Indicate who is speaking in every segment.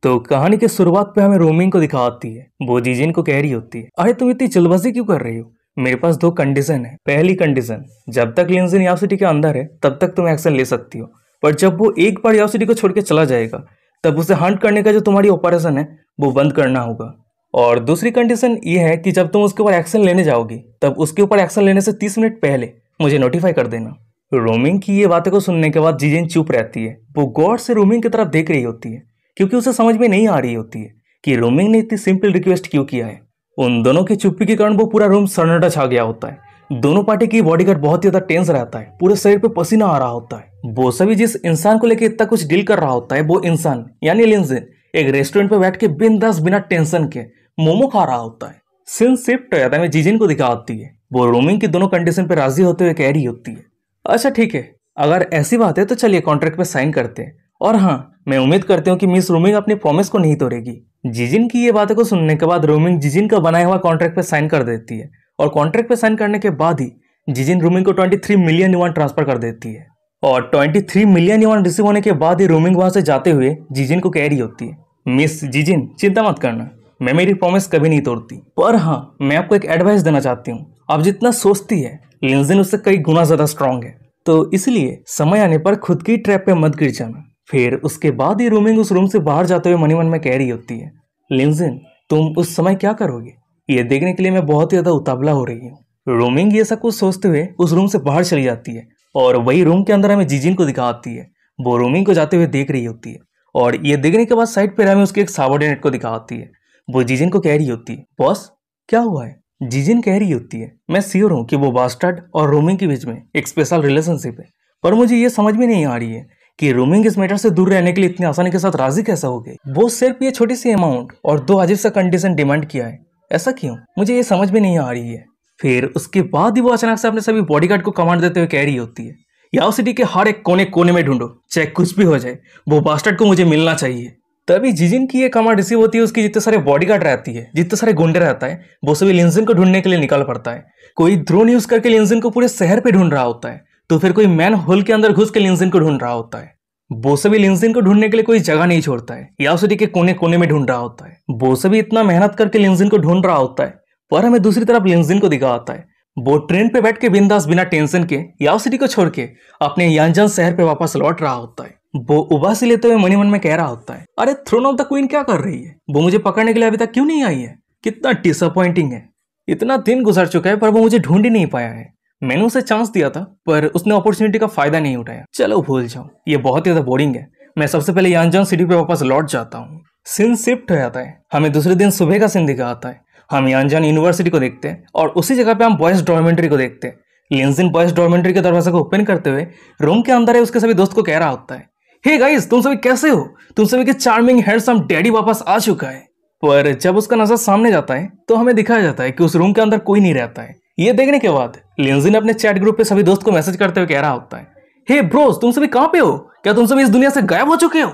Speaker 1: तो कहानी के शुरुआत पे हमें रोमिंग को दिखाती है। वो जीजिन को कह रही होती है, अरे तुम इतनी जल्दबाजी क्यों कर रही हो? मेरे पास दो कंडीशन है। पहली कंडीशन, जब तक लिंजिन याओ सिटी के अंदर है तब तक तुम एक्शन ले सकती हो, पर जब वो एक बार याओ सिटी को छोड़ के चला जाएगा तब उसे हंट करने का जो तुम्हारी ऑपरेशन है वो बंद करना होगा। और दूसरी कंडीशन ये है कि जब तुम उसके ऊपर एक्शन लेने जाओगी तब उसके ऊपर एक्शन लेने से 30 मिनट पहले मुझे नोटिफाई कर देना। रोमिंग की ये बातें को सुनने के बाद जीजिन चुप रहती है। वो गौर से रोमिंग की तरफ देख रही होती है क्योंकि उसे समझ में नहीं आ रही होती है कि रोमिंग ने इतनी सिंपल रिक्वेस्ट क्यों किया है। उन दोनों की चुप्पी के कारण वो पूरा रूम सन्नाटा छा गया होता है। दोनों पार्टी की बॉडीगार्ड बहुत ही ज्यादा टेंस रहता है, पूरे शरीर पे पसीना आ रहा होता है। वो सभी जिस इंसान को लेकर इतना कुछ डील कर रहा होता है वो इंसान यानी लिंजिन एक रेस्टोरेंट पे बैठ के बिंदास बिना टेंशन के मोमो खा रहा होता है। सीन शिफ्ट हो जाता है, जीजिन को दिखाती है। वो रोमिंग की दोनों कंडीशन पे राजी होते हुए कह रही होती है, अच्छा ठीक है, अगर ऐसी बात है तो चलिए कॉन्ट्रैक्ट पे साइन करते हैं। और हाँ, मैं उम्मीद करती हूँ कि मिस रोमिंग अपनी प्रॉमिस को नहीं तोड़ेगी। जीजिन की ये बातें को सुनने के बाद रोमिंग जीजिन का बनाया हुआ कॉन्ट्रैक्ट पे साइन कर देती है और कॉन्ट्रैक्ट पे साइन करने के बाद ही जीजिन रोमिंग को 23 मिलियन युआन ट्रांसफर कर देती है। और 23 मिलियन युआन रिसीव होने के बाद ही रोमिंग वहां से जाते हुए जीजिन को कह रही होती है, मिस जीजिन चिंता मत करना, मैं मेरी प्रॉमिस कभी नहीं तोड़ती। पर हाँ, मैं आपको एक एडवाइस देना चाहती हूँ, आप जितना सोचती है लिंजिन उससे कई गुना ज्यादा स्ट्रांग है, तो इसलिए समय आने पर खुद की ट्रैप पे मत गिर जाना। फिर उसके बाद ही रोमिंग उस रूम से बाहर जाते हुए मनी मन में कह रही होती है, लिंजिन तुम उस समय क्या करोगे ये देखने के लिए मैं बहुत ही ज्यादा उतावला हो रही हूँ। रोमिंग ये सब कुछ सोचते हुए उस रूम से बाहर चली जाती है और वही रूम के अंदर हमें जीजिन को दिखाती है। वो रोमिंग को जाते हुए देख रही होती है और ये देखने के बाद साइड पर हमें उसके एक सबऑर्डिनेट को दिखाती है। वो जीजिन को कह रही होती है, बॉस क्या हुआ है? जीजिन कह रही होती है, मैं श्योर हूँ कि वो बास्टर्ड और रोमिंग के बीच में एक स्पेशल रिलेशनशिप है, पर मुझे ये समझ में नहीं आ रही है कि रोमिंग इस मैटर से दूर रहने के लिए इतनी आसानी के साथ राजी कैसा हो गई। वो सिर्फ ये छोटी सी अमाउंट और दो अजीब सा कंडीशन डिमांड किया है, ऐसा क्यों? मुझे ये समझ में नहीं आ रही है। फिर उसके बाद ही वो अचानक से अपने सभी बॉडीगार्ड को कमांड देते हुए कह रही होती है, याओ सिटी के हर एक कोने कोने में ढूंढो, चाहे कुछ भी हो जाए, वो बास्टर्ड को मुझे मिलना चाहिए। तभी जीजिन की ये कमांड रिसीव होती है। उसकी जितने सारे बॉडीगार्ड रहती है, जितने सारे गुंडे रहता है, वो सभी लिंजिन को ढूंढने के लिए निकल पड़ता है। कोई ड्रोन यूज करके लिंजिन को पूरे शहर पे ढूंढ रहा होता है, तो फिर कोई मैन होल के अंदर घुस के लिंजिन को ढूंढ रहा होता है। वो सभी लिंजिन को ढूंढने के लिए कोई जगह नहीं छोड़ता है, याओ सिटी के कोने कोने में ढूंढ रहा होता है। वो सभी इतना मेहनत करके लिंजिन को ढूंढ रहा होता है, पर हमें दूसरी तरफ लिंजिन को दिखाता है वो ट्रेन पे बैठ के बिंदास बिना टेंशन के याओ सिटी को छोड़ के अपने यांजन शहर पे वापस लौट रहा होता है। वो उबासी लेते हुए मनी मन में कह रहा होता है, अरे थ्रोन ऑफ द क्वीन क्या कर रही है? वो मुझे पकड़ने के लिए अभी तक क्यों नहीं आई है? कितना डिसअपॉइंटिंग है। इतना दिन गुजर चुका है पर वो मुझे ढूंढ ही नहीं पाया है। मैंने उसे चांस दिया था पर उसने अपॉर्चुनिटी का फायदा नहीं उठाया। चलो भूल जाओ, ये बहुत ही ज्यादा बोरिंग है। मैं सबसे पहले यांजन सिटी पे वापस लौट जाता हूँ। सीन शिफ्ट हो जाता है। हमें दूसरे दिन सुबह का सीन दिखाता है। हम यांजन यूनिवर्सिटी को देखते हैं और उसी जगह पे हम बॉयज डॉर्मेंट्री को देखते हैं। लिंजिन बॉयज डॉर्मेंट्री के दरवाजे को ओपन करते हुए रूम के अंदर है उसके सभी दोस्त को कह रहा होता है, हे गाइस तुम सभी कैसे हो? तुम सभी के चार्मिंग हैंडसम डैडी वापस आ चुका है। पर जब उसका नजर सामने जाता है तो हमें दिखाया जाता है कि उस रूम के अंदर कोई नहीं रहता है। ये देखने के बाद लिंजिन अपने चैट ग्रुप पे सभी दोस्त को मैसेज करते हुए कह रहा होता है, हे ब्रोस तुम सभी कहाँ पे हो? क्या तुम सभी इस दुनिया से गायब हो चुके हो?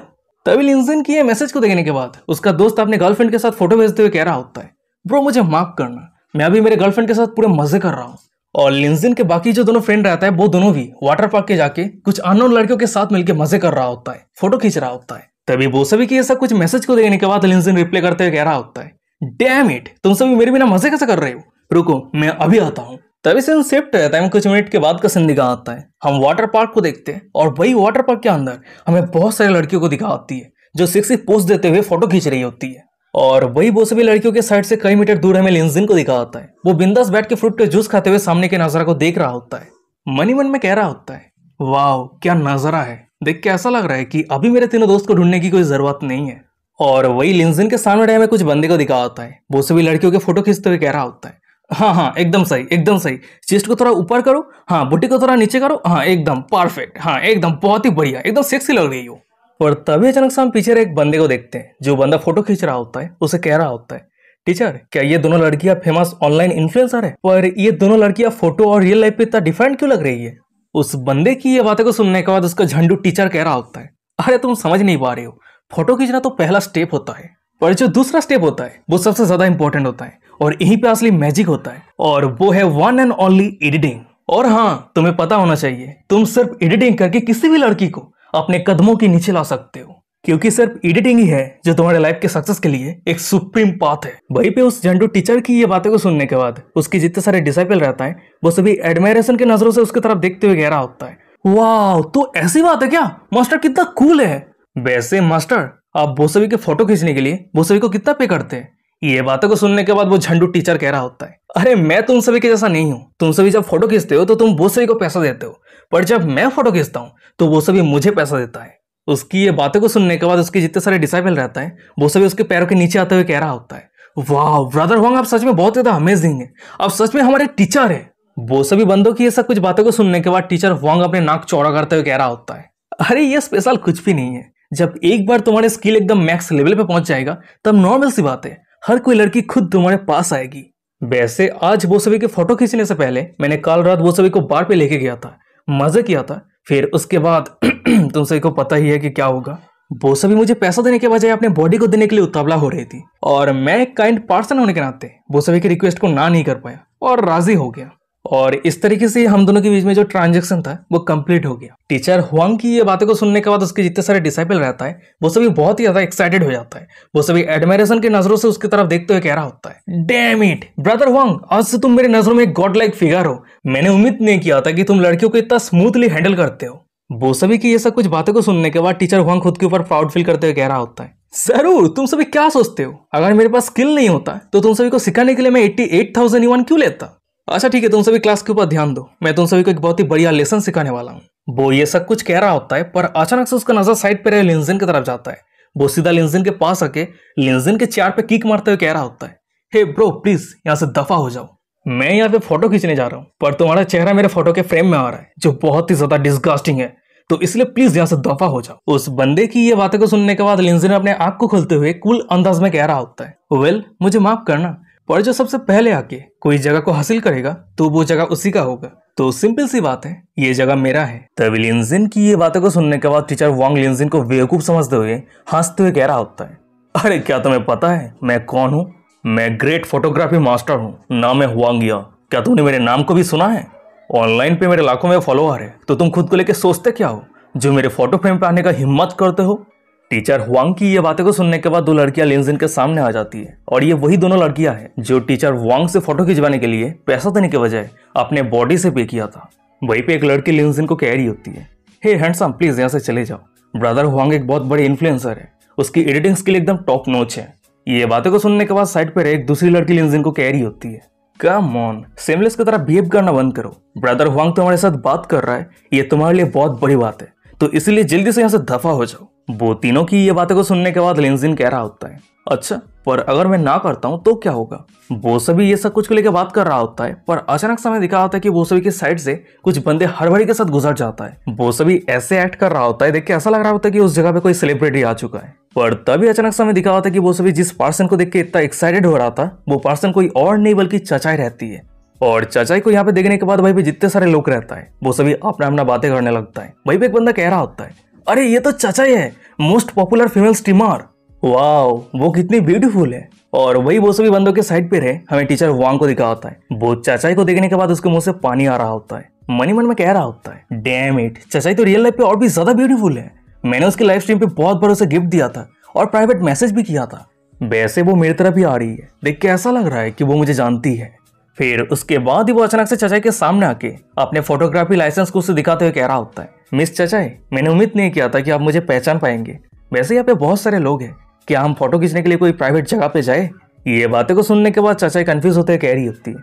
Speaker 1: तभी लिंजिन की ये मैसेज को देखने के बाद उसका दोस्त अपने गर्लफ्रेंड के साथ फोटो भेजते हुए कह रहा होता है, ब्रो मुझे माफ करना, मैं अभी मेरे गर्लफ्रेंड के साथ पूरे मजे कर रहा हूँ। और लिंजिन के बाकी जो दोनों फ्रेंड रहता है वो दोनों भी वाटर पार्क के जाके कुछ अननोन लड़कियों के साथ मिलकर मजे कर रहा होता है, फोटो खींच रहा होता है। तभी वो सभी की ऐसा कुछ मैसेज को देखने के बाद लिंजिन रिप्लाई करते हुए कह रहा होता है, डैम इट तुम सभी मेरे बिना मजे कैसे कर रहे हो? रुको मैं अभी आता हूँ। तभी सीन शिफ्ट रहता है। कुछ मिनट के बाद का सीन दिखा आता है। हम वाटर पार्क को देखते हैं और वही वाटर पार्क के अंदर हमें बहुत सारी लड़कियों को दिखाती है जो सेक्सी पोज देते हुए फोटो खींच रही होती है। और वही वो सभी लड़कियों के साइड से कई मीटर दूर हमें लिंजिन को दिखाता है। वो बिंदास बैठ के फ्रूट के जूस खाते हुए सामने के नजारा को देख रहा होता है। मनी मन में कह रहा होता है, वाह क्या नजारा है, देख के ऐसा लग रहा है कि अभी मेरे तीनों दोस्त को ढूंढने की कोई जरूरत नहीं है। और वही लिंजिन के सामने हमें कुछ बंदे को दिखाता है। वो सभी लड़कियों के फोटो खींचते हुए कह रहा होता है, हाँ हाँ एकदम सही एकदम सही, चेस्ट को थोड़ा ऊपर करो, हाँ बुटी को थोड़ा नीचे करो, हाँ एकदम परफेक्ट, हाँ एकदम बहुत ही बढ़िया, एकदम सेक्सी लग रही हो। और तभी अचानक से हम पीछे एक बंदे को देखते हैं। जो बंदा फोटो खींच रहा होता है उसे कह रहा होता है, टीचर क्या ये दोनों लड़कियां फेमस ऑनलाइन इन्फ्लुएंसर है? पर ये दोनों लड़कियां फोटो और रियल लाइफ पे इतना डिफरेंट क्यों लग रही है? उस बंदे की ये बातें को सुनने के बाद उसका झंडू टीचर कह रहा होता है, अरे तुम समझ नहीं पा रहे हो, फोटो खींचना तो पहला स्टेप होता है, पर जो दूसरा स्टेप होता है वो सबसे ज्यादा इंपॉर्टेंट होता है और यहीं पे असली मैजिक होता है, और वो है वन एंड ओनली एडिटिंग। और हाँ तुम्हें पता होना चाहिए, तुम सिर्फ एडिटिंग करके किसी भी लड़की को अपने कदमों के नीचे ला सकते हो। क्योंकि सिर्फ एडिटिंग ही है जो तुम्हारे लाइफ के सक्सेस के लिए एक सुप्रीम पाथ है। वहीं पे उस झंडू टीचर की ये बातें को सुनने के बाद उसके जितने सारे डिसाइपल रहता है वो सभी एडमायरेशन की नजरों से उसकी तरफ देखते हुए कह रहा होता है, वाह तो ऐसी बात है क्या, मास्टर कितना कूल है। वैसे मास्टर आप वो सभी के फोटो खींचने के लिए वो सभी को कितना पे करते हैं। ये बातों को सुनने के बाद वो झंडू टीचर कह रहा होता है, अरे मैं तुम सभी के जैसा नहीं हूँ। तुम सभी जब फोटो खींचते हो तो तुम वो सभी को पैसा देते हो, पर जब मैं फोटो खींचता हूँ तो वो सभी मुझे पैसा देता है। उसकी ये बातें को सुनने के बाद उसके जितने सारे डिसाइपल रहता है वो सभी उसके पैरों के नीचे आते हुए कह रहा होता है, वाह ब्रदर वांग आप सच में बहुत ज्यादा अमेजिंग है, आप सच में हमारे टीचर है। वो सभी बंदों की ये सब कुछ बातों को सुनने के बाद टीचर वांग अपने नाक चौड़ा करते हुए कह रहा होता है, अरे ये स्पेशल कुछ भी नहीं है। जब एक बार तुम्हारे स्किल एकदम मैक्स लेवल पे पहुंच जाएगा तब नॉर्मल सी बात है, हर कोई लड़की खुद तुम्हारे पास आएगी। वैसे आज वो सभी के फोटो खींचने से पहले मैंने कल रात वो सभी को बार पे लेके गया था, मजे किया था। फिर उसके बाद तुम सभी को पता ही है कि क्या होगा। वो सभी मुझे पैसा देने के बजाय अपने बॉडी को देने के लिए उतावला हो रही थी और मैं एक काइंड पर्सन होने के नाते वो सभी की रिक्वेस्ट को ना नहीं कर पाया और राजी हो गया। और इस तरीके से हम दोनों के बीच में जो ट्रांजैक्शन था वो कंप्लीट हो गया। टीचर हुआंग की ये बातें को सुनने के बाद उसके जितने सारे डिसाइपल रहता है वो सभी बहुत ही ज्यादा एक्साइटेड हो जाता है। वो सभी एडमायरेशन की नजरों से उसकी तरफ देखते हुए कह रहा होता है, डैम इट ब्रदर हुआंग, आज से तुम मेरी नजरों में एक गॉड लाइक फिगर हो। मैंने उम्मीद नहीं किया था कि तुम लड़कियों को इतना स्मूथली हैंडल करते हो। वो सभी की ये सब कुछ बातें को सुनने के बाद टीचर हुआंग खुद के ऊपर प्राउड फील करते हुए कह रहा होता है, जरूर तुम सभी क्या सोचते हो, अगर मेरे पास स्किल नहीं होता तो तुम सभी को सिखाने के लिए मैं 88,000 युआन क्यों लेता। अच्छा ठीक है, तुम सभी क्लास के ऊपर ध्यान दो, मैं तुम सभी को एक बहुत ही बढ़िया लेसन सिखाने वाला हूँ। वो ये सब कुछ कह रहा होता है पर अचानक से उसका नजर साइड पे रहे लिंजिन की तरफ जाता है। वो सीधा लिंजिन के पास आके लिंजिन के चेयर पे किक मारते हुए कह रहा होता है, हे ब्रो प्लीज यहाँ से दफा हो जाओ, मैं यहाँ पे फोटो खींचने जा रहा हूँ पर तुम्हारा चेहरा मेरे फोटो के फ्रेम में आ रहा है जो बहुत ही ज्यादा डिस्गस्टिंग है, तो इसलिए प्लीज यहाँ से दफा हो जाओ। उस बंदे की ये बातें को सुनने के बाद लिंजिन अपने आंख को खोलते हुए कूल अंदाज में कह रहा होता है, वेल मुझे माफ करना पर जो सबसे पहले आके कोई जगह को हासिल करेगा तो वो जगह उसी का होगा, तो सिंपल सी बात है ये जगह मेरा है। तभी लिंजिन की ये बातें को सुनने के बाद टीचर वांग लिंजिन को बेवकूफ समझते हुए हंसते हुए कह रहा होता है, अरे क्या तुम्हें पता है मैं कौन हूँ, मैं ग्रेट फोटोग्राफी मास्टर हूँ, नाम है हुआंगिया। क्या तुमने मेरे नाम को भी सुना है? ऑनलाइन पे मेरे लाखों में फॉलोअर है, तो तुम खुद को लेके सोचते क्या हो जो मेरे फोटो फ्रेम पे आने का हिम्मत करते हो। टीचर हुआंग की ये बातें को सुनने के बाद दो लड़कियां लिंजिन के सामने आ जाती है और ये वही दोनों लड़कियां हैं जो टीचर हुआंग से फोटो खिंचवाने के लिए पैसा देने के बजाय अपने बॉडी से पे किया था। वहीं पे एक लड़की लिंजिन को कह रही होती है, हे हैंडसम प्लीज यहाँ से चले जाओ, ब्रदर हुआंग एक बहुत बड़े इन्फ्लुएंसर है, उसकी एडिटिंग स्किल एकदम टॉप नॉच है। ये बातें को सुनने के बाद साइड पर एक दूसरी लड़की लिंजिन को कह रही होती है, कम ऑन सेमलेस की तरह बिहेव करना बंद करो, ब्रदर हुआंग तुम्हारे साथ बात कर रहा है, ये तुम्हारे लिए बहुत बड़ी बात है, तो इसलिए जल्दी से यहाँ से दफा हो जाओ। वो तीनों की ये बातें को सुनने के बाद लिंजिन कह रहा होता है, अच्छा पर अगर मैं ना करता हूँ तो क्या होगा। वो सभी ये सब कुछ को लेकर बात कर रहा होता है पर अचानक समय दिखा होता है कि वो सभी के साइड से कुछ बंदे हड़बड़ी के साथ गुजर जाता है। वो सभी ऐसे एक्ट कर रहा होता है, देख के ऐसा लग रहा होता है कि उस जगह पे कोई सेलिब्रिटी आ चुका है। पर तभी अचानक समय दिखा होता है कि वो सभी जिस पर्सन को देख के इतना एक्साइटेड हो रहा था वो पर्सन कोई और नहीं बल्कि चचाई रहती है। और चाचाई को यहाँ पे देखने के बाद वहीं पे जितने सारे लोग रहता है वो सभी अपना अपना बातें करने लगता है। वहीं पे एक बंदा कह रहा होता है, अरे ये तो चाचाई है, most popular female streamer, wow वो कितनी ब्यूटीफुल है। और वही वो सभी बंदों के साइड पे रहे हमें टीचर वांग को दिखा होता है। वो चाचाई को देखने के बाद उसके मुंह से पानी आ रहा होता है, मनी मन में कह रहा होता है, डैम इट चाचाई तो रियल लाइफ पे और भी ज्यादा ब्यूटीफुल है, मैंने उसके लाइव स्ट्रीम पे बहुत बार उसे गिफ्ट दिया था और प्राइवेट मैसेज भी किया था, वैसे वो मेरी तरफ ही आ रही है, देख के ऐसा लग रहा है कि वो मुझे जानती है। फिर उसके बाद ही वो अचानक से चाचाई के सामने आके अपने फोटोग्राफी लाइसेंस को उसे दिखाते हुए कह रहा होता है, मिस चाचाई मैंने उम्मीद नहीं किया था कि आप मुझे पहचान पाएंगे, वैसे यहाँ पे बहुत सारे लोग हैं, क्या हम फोटो खींचने के लिए कोई प्राइवेट जगह पे जाए। ये बातें को सुनने के बाद चाचाई कंफ्यूज होते हुए कह रही होती है,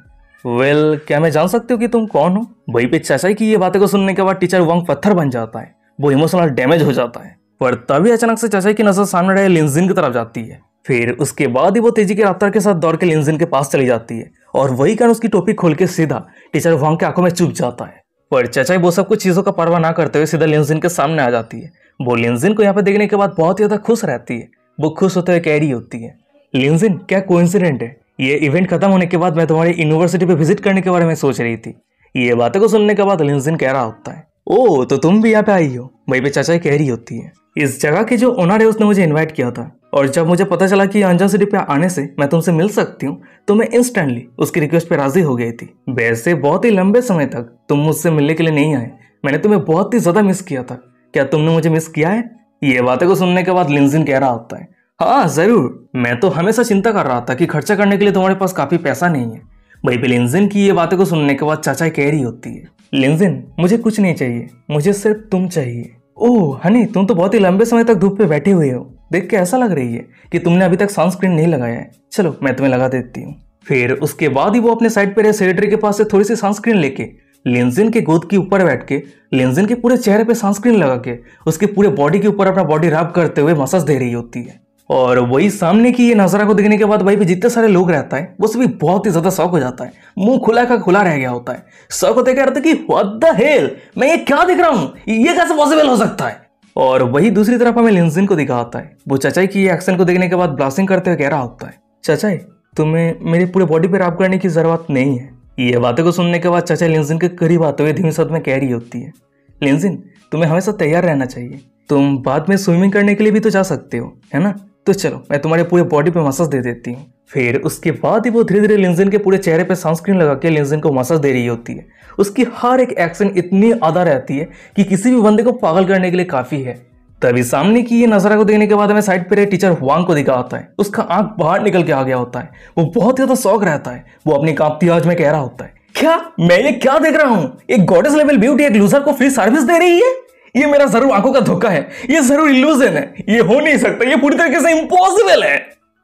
Speaker 1: वेल क्या मैं जान सकती हूँ कि तुम कौन हो। वहीं पे चाचाई की ये बातें को सुनने के बाद टीचर वांग पत्थर बन जाता है, वो इमोशनल डैमेज हो जाता है। पर तभी अचानक से चाचाई की नजर सामने रहे लिंजिन की तरफ जाती है। फिर उसके बाद ही वो तेजी की रफ्तार के साथ दौड़ के लिंजिन के पास चली जाती है और वही कारण उसकी टोपी खोल के सीधा टीचर वांग के आंखों में चुभ जाता है। पर चाचाई वो सब कुछ चीजों का परवाह ना करते हुए सीधा लिंजिन के सामने आ जाती है। वो लिंजिन को यहाँ पे देखने के बाद बहुत ज्यादा खुश रहती है। वो खुश होते हुए कह रही होती है, लिंजिन क्या कोइंसिडेंट है, ये इवेंट खत्म होने के बाद मैं तुम्हारी यूनिवर्सिटी पे विजिट करने के बारे में सोच रही थी। ये बातें को सुनने के बाद लिंजिन कह रहा होता है, ओ तो तुम भी यहाँ पे आई हो। वहीं पे चाचाई कह रही होती है, इस जगह के जो ओनर है उसने मुझे इन्वाइट किया था और जब मुझे पता चला कि अंजन सिटी पे आने से मैं तुमसे मिल सकती हूँ तो मैं इंस्टेंटली उसकी रिक्वेस्ट पे राजी हो गई थी। वैसे बहुत ही लंबे समय तक तुम मुझसे मिलने के लिए नहीं आए, मैंने तुम्हें बहुत ही ज्यादा मिस किया था, क्या तुमने मुझे मिस किया है। ये बातें को सुनने के बाद लिंजिन कह रहा होता है, हाँ जरूर, मैं तो हमेशा चिंता कर रहा था कि खर्चा करने के लिए तुम्हारे पास काफी पैसा नहीं है। वहीं पे लिंजिन की ये बातें को सुनने के बाद चाचा कह रही होती है, लिंजिन मुझे कुछ नहीं चाहिए, मुझे सिर्फ तुम चाहिए। ओह हनी, तुम तो बहुत ही लंबे समय तक धूप पे बैठे हुए हो, देख के ऐसा लग रही है कि तुमने अभी तक सनस्क्रीन नहीं लगाया है, चलो मैं तुम्हें लगा देती हूँ। फिर उसके बाद ही वो अपने साइड पे रहे सेक्रेटरी के पास से थोड़ी सी सनस्क्रीन लेके लिंजिन के गोद के ऊपर बैठ के लिंजिन के पूरे चेहरे पे सनस्क्रीन लगा के उसके पूरे बॉडी के ऊपर अपना बॉडी रैप करते हुए मसाज दे रही होती है। और वही सामने की ये नजारा को देखने के बाद वहीं पे जितने सारे लोग रहता है वो सभी बहुत ही ज्यादा शौक हो जाता है, मुंह खुला का खुला रह गया होता है। शौक होते क्या रहता है कि व्हाट द हेल, मैं ये क्या देख रहा हूँ, ये कैसे पॉसिबल हो सकता है। और वही दूसरी तरफ हमें लिंजिन को दिखा होता है, वो चाचाई की ये एक्शन को देखने के बाद ब्लास्टिंग करते हुए कह रहा होता है, चाचाई तुम्हें मेरे पूरे बॉडी पे रैप करने की जरूरत नहीं है। ये बातें को सुनने के बाद चाचाई लिंजिन के करीब आते हुए धीमी शब्द में कह रही होती है, लिंजिन तुम्हें हमेशा तैयार रहना चाहिए, तुम बाद में स्विमिंग करने के लिए भी तो जा सकते हो, है ना, तो चलो मैं तुम्हारे पूरे बॉडी पे मसाज दे देती हूँ। फिर उसके बाद ही वो धीरे धीरे लिंजिन के पूरे चेहरे पे सनस्क्रीन लगा के लिंजिन को मसाज दे रही होती है। उसकी हर एक एक्शन इतनी अदा रहती है कि किसी भी बंदे को पागल करने के लिए काफी है। तभी सामने की ये नजारा को देखने के बाद हमें साइड पे रहे टीचर हुआंग को दिखा होता है, उसका आंख बाहर निकल के आ गया होता है, वो बहुत ज्यादा शौक रहता है। वो अपनी कांपती आवाज में कह रहा होता है, क्या मैं ये क्या देख रहा हूँ, एक गॉडेस लेवल ब्यूटी एक लूजर को फ्री सर्विस दे रही है, ये मेरा जरूर आंखों का धोखा है, ये जरूर इल्यूजन है, ये हो नहीं सकता, ये पूरी तरीके से इम्पॉसिबल है।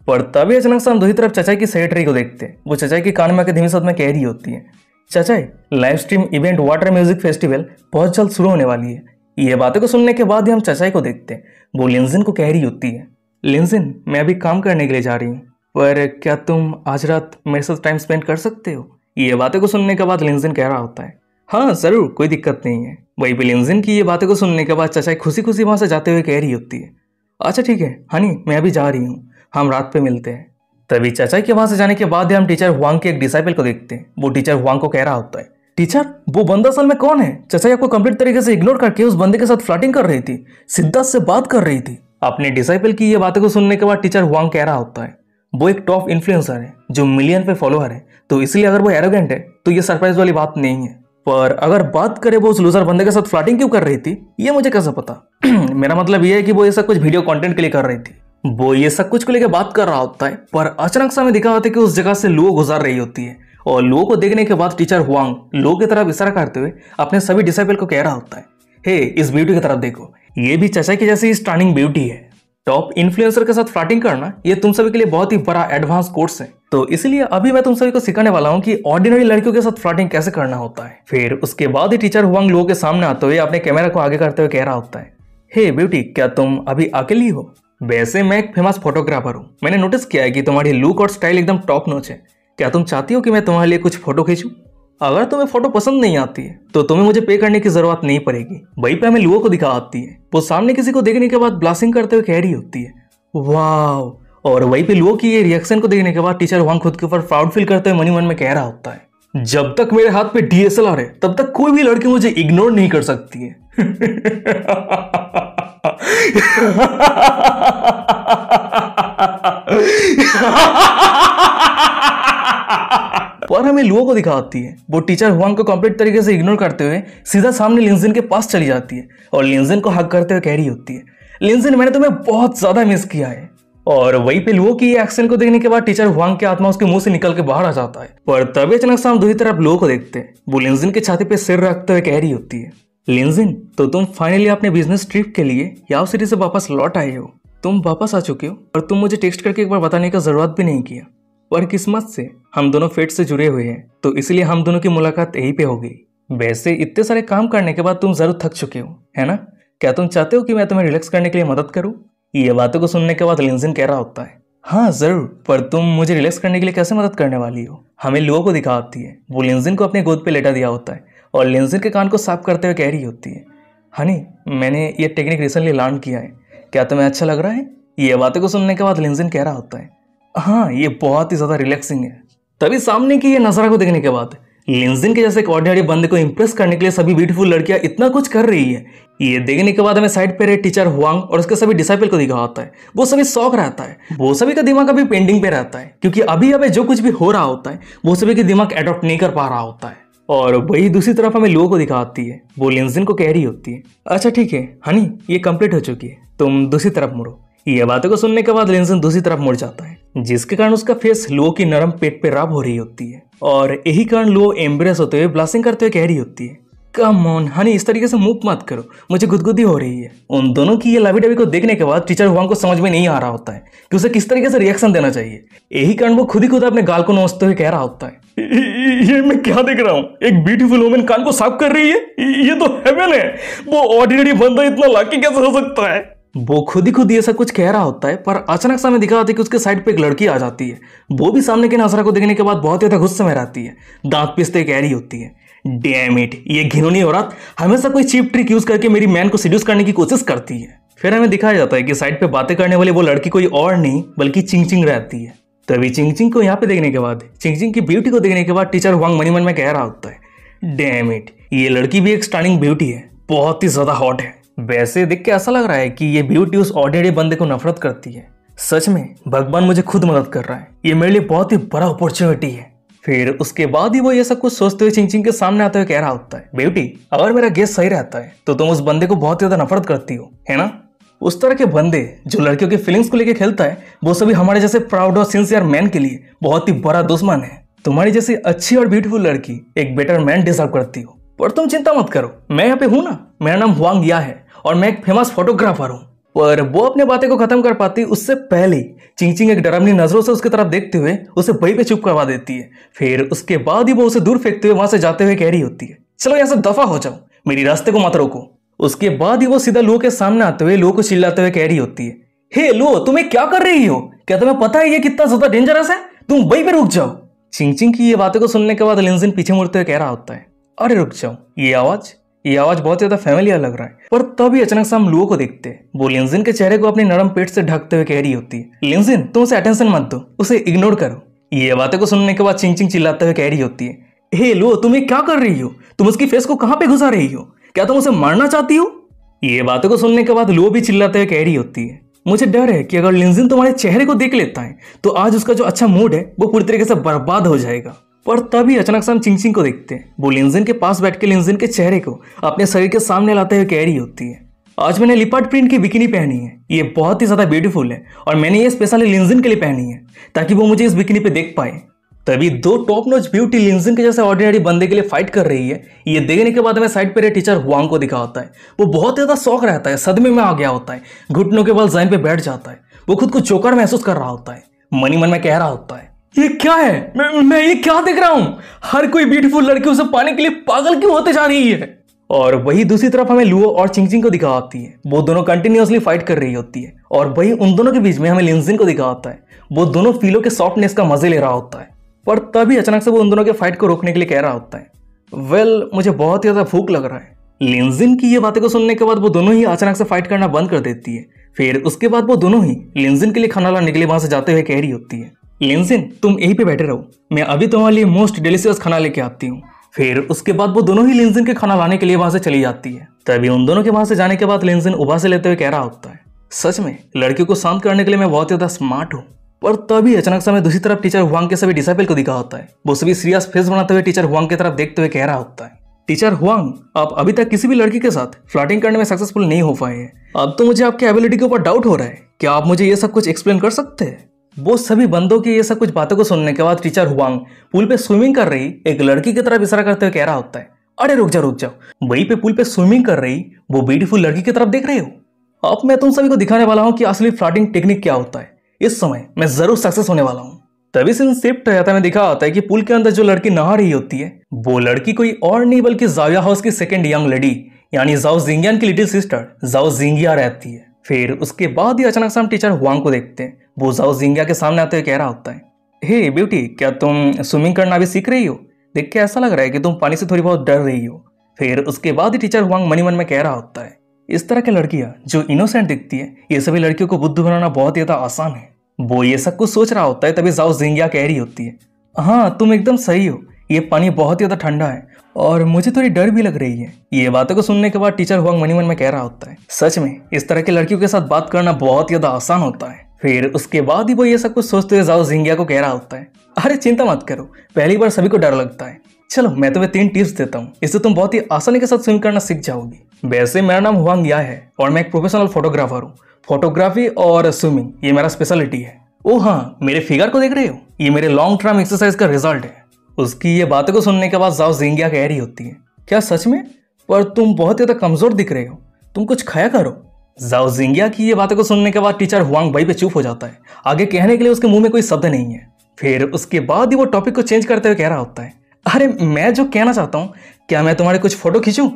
Speaker 1: पर तभी अचानक से हम दूसरी तरफ चाचाई की सेक्रेटरी को देखते हैं। वो चाचाई के कान में आके धीमी शब्द में कह रही होती है, चाचाई live stream event water music festival बहुत जल्द शुरू होने वाली है। ये बातें को सुनने के बाद ही हम चाचाई को देखते हैं। वो लिंजिन को कह रही होती है, लिंजिन मैं अभी काम करने के लिए जा रही हूँ, पर क्या तुम आज रात मेरे साथ टाइम स्पेंड कर सकते हो। ये बातें को सुनने के बाद लिंजिन कह रहा होता है, हाँ जरूर, कोई दिक्कत नहीं है। वही पे लिंजिन की ये बातें को सुनने के बाद चाचाई खुशी खुशी वहां से जाते हुए कह रही होती है, अच्छा ठीक है हनी, मैं अभी जा रही हूँ, हम रात पे मिलते हैं। तभी चाचाई के वहां से जाने के बाद हम टीचर हुआंग के एक डिसाइपल को देखते हैं। वो टीचर हुआंग को कह रहा होता है, टीचर वो बंदा असल में कौन है। चाचाई आपको कंप्लीट तरीके से इग्नोर करके उस बंदे के साथ फ्लर्टिंग कर रही थी, सिद्धार्थ से बात कर रही थी। अपने डिसाइपल की ये बातें को सुनने के बाद टीचर हुआंग कह रहा होता है, वो एक टॉप इन्फ्लुएंसर है जो मिलियन पे फॉलोअर है, तो इसलिए अगर वो एरोगेंट है तो ये सरप्राइज वाली बात नहीं है। पर अगर बात करें वो उस लूजर बंदे के साथ फ्लर्टिंग क्यों कर रही थी, ये मुझे कैसे पता। मेरा मतलब ये है कि वो ये सब कुछ वीडियो कंटेंट के लिए कर रही थी। वो ये सब कुछ को लेकर बात कर रहा होता है, पर अचानक से हमें दिखा होता है कि उस जगह से लुओ गुजर रही होती है। और लुओ को देखने के बाद टीचर हुआंग लुओ की तरफ इशारा करते हुए अपने सभी डिसाइपल को कह रहा होता है, हे इस ब्यूटी की तरफ देखो, ये भी चाचा की जैसी स्टनिंग ब्यूटी है। टॉप इन्फ्लुएंसर के साथ फ्लर्टिंग करना ये तुम सभी के लिए बहुत ही बड़ा एडवांस कोर्स है, तो इसलिए अभी मैं तुम सभी को सिखाने वाला हूँ कि ऑर्डिनरी लड़कियों के साथ फ्लर्टिंग कैसे करना होता है। फिर उसके बाद ही टीचर हुआंग लुओ के सामने आते हुए अपने कैमरा को आगे करते हुए कह रहा होता है, हे ब्यूटी क्या तुम अभी अकेली हो। वैसे मैं एक फेमस फोटोग्राफर हूँ, मैंने नोटिस किया है कि तुम्हारी लुक और स्टाइल एकदम टॉप नॉच है, क्या तुम चाहती हो कि मैं तुम्हारे लिए कुछ फोटो खींचूं। अगर तुम्हें फोटो पसंद नहीं आती है तो तुम्हें मुझे पे करने की जरूरत नहीं पड़ेगी। वहीं पे हमें लुओ को दिखा आती है, वो सामने किसी को देखने के बाद ब्लास्टिंग करते हुए कह रही होती है, वाव। और वहीं पे लुओ की ये रिएक्शन को देखने के बाद टीचर हुआंग खुद के ऊपर प्राउड फील करते हुए मनी मन में कह रहा होता है, जब तक मेरे हाथ पे डीएसएलआर है तब तक कोई भी लड़की मुझे इग्नोर नहीं कर सकती है। पर हमें लुओ को दिखाती है, वो टीचर हुआंग को कंप्लीट तरीके से इग्नोर करते हुए सीधा सामने लिंजिन के पास चली जाती है और लिंजिन को हक करते हुए कह रही होती है, लिंजिन मैंने तुम्हें बहुत ज्यादा मिस किया है। और वहीं पे लुओ की एक्शन को देखने के बाद टीचर हुआंग की आत्मा उसके मुंह से निकल के बाहर आ जाता है। पर तभी अचानक से हम दूसरी तरफ लुओ को देखते हैं, वो लिंजिन की छाती पे सिर रखते हुए कह रही होती है, लिंजिन तो तुम फाइनली अपने बिजनेस ट्रिप के लिए याओ सिटी से वापस लौट आए हो, तुम वापस आ चुके हो और तुम मुझे टेक्स्ट करके एक बार बताने का जरूरत भी नहीं किया। और किस्मत से हम दोनों फेट से जुड़े हुए हैं, तो इसलिए हम दोनों की मुलाकात यहीं पे हो गई। वैसे इतने सारे काम करने के बाद तुम जरूर थक चुके हो, है ना, क्या तुम चाहते हो कि मैं तुम्हें रिलैक्स करने के लिए मदद करूं। ये बातों को सुनने के बाद लिंजिन कह रहा होता है, हाँ जरूर, पर तुम मुझे रिलैक्स करने के लिए कैसे मदद करने वाली हो। हमें लुओ को दिखा आती है, वो लिंजिन को अपने गोद पे लेटा दिया होता है और लिंजिन के कान को साफ करते हुए कह रही होती है, हनी मैंने ये टेक्निक रिसेंटली लर्न किया है, क्या तुम्हें अच्छा लग रहा है। ये बातों को सुनने के बाद लिंजिन कह रहा होता है, हाँ ये बहुत ही ज्यादा रिलैक्सिंग है। तभी सामने की ये नजारा को देखने के बाद लिंजिन के जैसे एक ऑर्डिनरी बंदे को इंप्रेस करने के लिए सभी ब्यूटीफुल लड़कियां इतना कुछ कर रही है। ये देखने के बाद हमें साइड पे रहे टीचर हुआंग और उसके सभी डिसाइपल को दिखा होता है, वो सभी शौक रहता है, वो सभी का दिमाग अभी पेंडिंग पे रहता है, क्योंकि अभी अभी जो कुछ भी हो रहा होता है वो सभी के दिमाग एडॉप्ट नहीं कर पा रहा होता है। और वही दूसरी तरफ हमें लुओ को दिखाती है, वो लिंजिन को कह रही होती है, अच्छा ठीक है हनी ये कंप्लीट हो चुकी है, तुम दूसरी तरफ मुड़ो। ये बातों को सुनने के बाद लिंजन दूसरी तरफ मुड़ जाता है, जिसके कारण उसका फेस लुओ की नरम पेट पे रब हो रही होती है और यही कारण लुओ एम्ब्रेस होते हुए ब्लशिंग करते हुए कह रही होती है, कम ऑन हनी, इस तरीके से मूव मत करो, मुझे गुदगुदी हो रही है। उन दोनों की ये लवी डवी को देखने के बाद टीचर हुआंग को समझ में नहीं आ रहा होता है कि उसे किस तरीके से रिएक्शन देना चाहिए। यही कारण वो खुद ही खुद अपने गाल को नोचते हुए कह रहा होता है, ये मैं क्या देख रहा हूँ, एक ब्यूटीफुल वुमन कान को साफ कर रही है, ये तो हेवन है। वो ऑर्डिनरी बंदा इतना लाकी कैसे हो सकता है। वो खुद ही खुद ये सब कुछ कह रहा होता है, पर अचानक सामने दिखा होता है कि उसके साइड पे एक लड़की आ जाती है। वो भी सामने के नजरा को देखने के बाद बहुत ज्यादा गुस्से में रहती है, दांत पीसते कह रही होती है, डैम इट, ये घिनौनी औरत हमेशा कोई चीप ट्रिक यूज करके मेरी मैन को सीड्यूस करने की कोशिश करती है। फिर हमें दिखाया जाता है कि साइड पे बातें करने वाली वो लड़की कोई और नहीं बल्कि चिंगचिंग रहती है। तभी चिंगचिंग को यहाँ पे देखने के बाद, चिंगचिंग की ब्यूटी को देखने के बाद टीचर हुआंग मनी मन में कह रहा होता है, डैम इट, ये लड़की भी एक स्टनिंग ब्यूटी है, बहुत ही ज्यादा हॉट है। वैसे देख के ऐसा लग रहा है कि ये ब्यूटी उस ऑर्डिनरी बंदे को नफरत करती है। सच में भगवान मुझे खुद मदद कर रहा है, ये मेरे लिए बहुत ही बड़ा अपॉर्चुनिटी है। फिर उसके बाद ही वो ये सब कुछ सोचते हुए चिंगचिंग के सामने आते हुए कह रहा होता है, ब्यूटी, अगर मेरा गेस सही रहता है तो तुम उस बंदे को बहुत ज्यादा नफरत करती हो, है ना? उस तरह के बंदे जो लड़कियों की फीलिंग्स को लेकर खेलता है, वो सभी हमारे जैसे प्राउड और सिंसियर मैन के लिए बहुत ही बड़ा दुश्मन है। तुम्हारी जैसी अच्छी और ब्यूटीफुल लड़की एक बेटर मैन डिजर्व करती हो। पर तुम चिंता मत करो, मैं यहाँ पे हूँ ना, मेरा नाम हुआंग या है और मैं एक फेमस फोटोग्राफर हूँ। पर वो अपने बातें को खत्म कर पाती उससे पहले चिंगचिंग एक डरावनी नजरों से उसकी तरफ देखते हुए उसे वहीं पे चुप करवा देती है। फिर उसके बाद ही वो उसे दूर फेंकते हुए वहां से जाते हुए कह रही होती है, चलो यहाँ से दफा हो जाओ, मेरी रास्ते को मत रोको। उसके बाद ही वो सीधा लुओ के सामने आते हुए लुओ को चिल्लाते हुए कह रही होती है, हे लुओ, तुम्हें क्या कर रही हो? क्या तुम्हें पता है ये कितना ज्यादा डेंजरस है? तुम वहीं पे रुक जाओ। चिंगचिंग की ये बातें को सुनने के बाद लिंजन पीछे मुड़ते हुए कह रहा होता है, अरे रुक जाओ, ये आवाज बहुत ज्यादा फैमिलियर लग रहा है। पर तभी अचानक से हम लुओ को देखते हैं, वो लिंजन के चेहरे को अपने नरम पेट से ढकते हुए कह रही होती है, लिंजन, तुम उसे अटेंशन मत दो, उसे इग्नोर करो। ये बातें को सुनने के बाद चिंगचिंग चिल्लाते हुए कह रही होती है, हे लुओ, तुम ये क्या कर रही हो? तुम उसकी फेस को कहां पे घुसा रही हो? क्या तुम उसे मारना चाहती हो? ये बातों को सुनने के बाद लुओ भी चिल्लाते हुए कह रही होती है, मुझे डर है कि अगर लिंजन तुम्हारे चेहरे को देख लेता है तो आज उसका जो अच्छा मूड है वो पूरी तरीके से बर्बाद हो जाएगा। पर तभी अचानक से हम चिंगचिंग को देखते हैं, वो लिंजन के पास बैठ के लिंजन के चेहरे को अपने शरीर के सामने लाते हुए कह रही होती है, आज मैंने लिपार्ड प्रिंट की बिकिनी पहनी है, ये बहुत ही ज्यादा ब्यूटीफुल है और मैंने ये स्पेशली लिंजन के लिए पहनी है ताकि वो मुझे इस बिकिनी पे देख पाए। तभी दो टॉप नॉच ब्यूटी लिंजन के जैसे ऑर्डिनरी बंदे के लिए फाइट कर रही है। ये देखने के बाद हमें साइड पर टीचर हुआंग को दिखा होता है, वो बहुत ज्यादा शौक रहता है, सदमे में आ गया होता है, घुटनों के बल जमीन पे बैठ जाता है, वो खुद को जोकर महसूस कर रहा होता है, मनी मन में कह रहा होता है, ये क्या है, मैं ये क्या देख रहा हूं? हर कोई ब्यूटीफुल लड़की उसे पाने के लिए पागल क्यों होते जा रही है? और वही दूसरी तरफ हमें लुओ और चिंगचिंग को दिखा होती है, वो दोनों कंटिन्यूअसली फाइट कर रही होती है और वही उन दोनों के बीच में हमें लिंजन को दिखा होता है, वो दोनों फीलों के सॉफ्टनेस का मजे ले रहा होता है। पर तभी अचानक से वो उन दोनों के फाइट को रोकने के लिए कह रहा होता है, वेल, मुझे बहुत ज्यादा भूख लग रहा है। लिंजन की ये बातें को सुनने के बाद वो दोनों ही अचानक से फाइट करना बंद कर देती है। फिर उसके बाद वो दोनों ही लिंजन के लिए खाना लाने के लिए वहां से जाते हुए कह रही होती है, लिंजन, तुम यहीं पे बैठे रहो, मैं अभी तुम्हारे लिए मोस्ट डिलीशियस खाना लेके आती हूँ। फिर उसके बाद वो दोनों ही लिंजन के खाना लाने के लिए वहां से चली जाती है। तभी उन दोनों के वहां से जाने के बाद लिंजन उबा से लेते हुए कह रहा होता है, सच में लड़कियों को शांत करने के लिए मैं बहुत ज्यादा स्मार्ट हूँ। पर तभी अचानक से हमें दूसरी तरफ टीचर हुआंग के सभी डिसाइपल को दिखा होता है, वो सभी सीरियस फेस बनाते हुए टीचर हुआंग की तरफ देखते हुए कह रहा होता है, टीचर हुआंग, आप अभी तक किसी भी लड़की के साथ फ्लर्टिंग करने में सक्सेसफुल नहीं हो पाए हैं। अब तो मुझे आपकी एबिलिटी के ऊपर डाउट हो रहा है, क्या आप मुझे ये सब कुछ एक्सप्लेन कर सकते हैं? वो सभी बंदों की ये सब कुछ बातों को सुनने के बाद टीचर हुआंग पूल पे स्विमिंग कर रही एक लड़की की तरफ इशारा करते हुए कह रहा होता है, अरे रुक जाओ, वहीं पे पूल पे स्विमिंग कर रही वो ब्यूटीफुल लड़की की तरफ देख रहे हो? अब मैं तुम सभी को दिखाने वाला हूँ कि असली फ्लर्टिंग टेक्निक क्या होता है। इस समय मैं जरूर सक्सेस होने वाला हूँ। तभी सीन शिफ्ट रहता है, में दिखा होता है कि पूल के अंदर जो लड़की नहा रही होती है वो लड़की कोई और नहीं बल्कि जाओया हाउस की सेकंड यंग लेडी यानी जाओ जिंगियान की लिटिल सिस्टर जाओ जिंगिया रहती है। फिर उसके बाद ही अचानक से हम टीचर हुआंग को देखते हैं, वो जाओ जिंगिया के सामने आते हुए कह रहा होता है, हे ब्यूटी, क्या तुम स्विमिंग करना भी सीख रही हो? देख के ऐसा लग रहा है कि तुम पानी से थोड़ी बहुत डर रही हो। फिर उसके बाद ही टीचर हुआंग मनी मन में कह रहा होता है, इस तरह की लड़कियां जो इनोसेंट दिखती है, ये सभी लड़कियों को बुद्धू बनाना बहुत ज्यादा आसान है। वो ये सब कुछ सोच रहा होता है, तभी जाओ जिंगिया कह रही होती है, हाँ तुम एकदम सही हो, ये पानी बहुत ज्यादा ठंडा है और मुझे थोड़ी डर भी लग रही है। ये बातों को सुनने के बाद टीचर हुआंग मनी मन में कह रहा होता है, सच में इस तरह की लड़कियों के साथ बात करना बहुत ज्यादा आसान होता है। फिर उसके बाद ही वो ये सब कुछ सोचते हुए जाओ जिंगिया को कह रहा होता है, अरे चिंता मत करो, पहली बार सभी को डर लगता है, चलो मैं तुम्हें 3 टिप्स देता हूँ, इससे तुम बहुत ही आसानी के साथ स्विम करना सीख जाओगी। वैसे मेरा नाम हुआंग या है और मैं एक प्रोफेशनल फोटोग्राफर हूँ। फोटोग्राफी और स्विमिंग ये मेरा स्पेशलिटी है। ओ हाँ, मेरे फिगर को देख रहे हो? ये मेरे लॉन्ग टर्म एक्सरसाइज का रिजल्ट है। उसकी ये बातें को सुनने के बाद जाओ जिंगिया कह रही होती है, क्या सच में? पर तुम बहुत ज्यादा कमजोर दिख रहे हो, तुम कुछ खाया करो। जाओ जिंगिया की ये बातें को सुनने के बाद टीचर हुआंग वहीं पे चुप हो जाता है। आगे कहने के लिए उसके मुंह में कोई शब्द नहीं है। फिर उसके बाद ही वो टॉपिक को चेंज करते हुए कह रहा होता है, अरे मैं जो कहना चाहता हूँ, क्या मैं तुम्हारे कुछ फोटो खींचूं?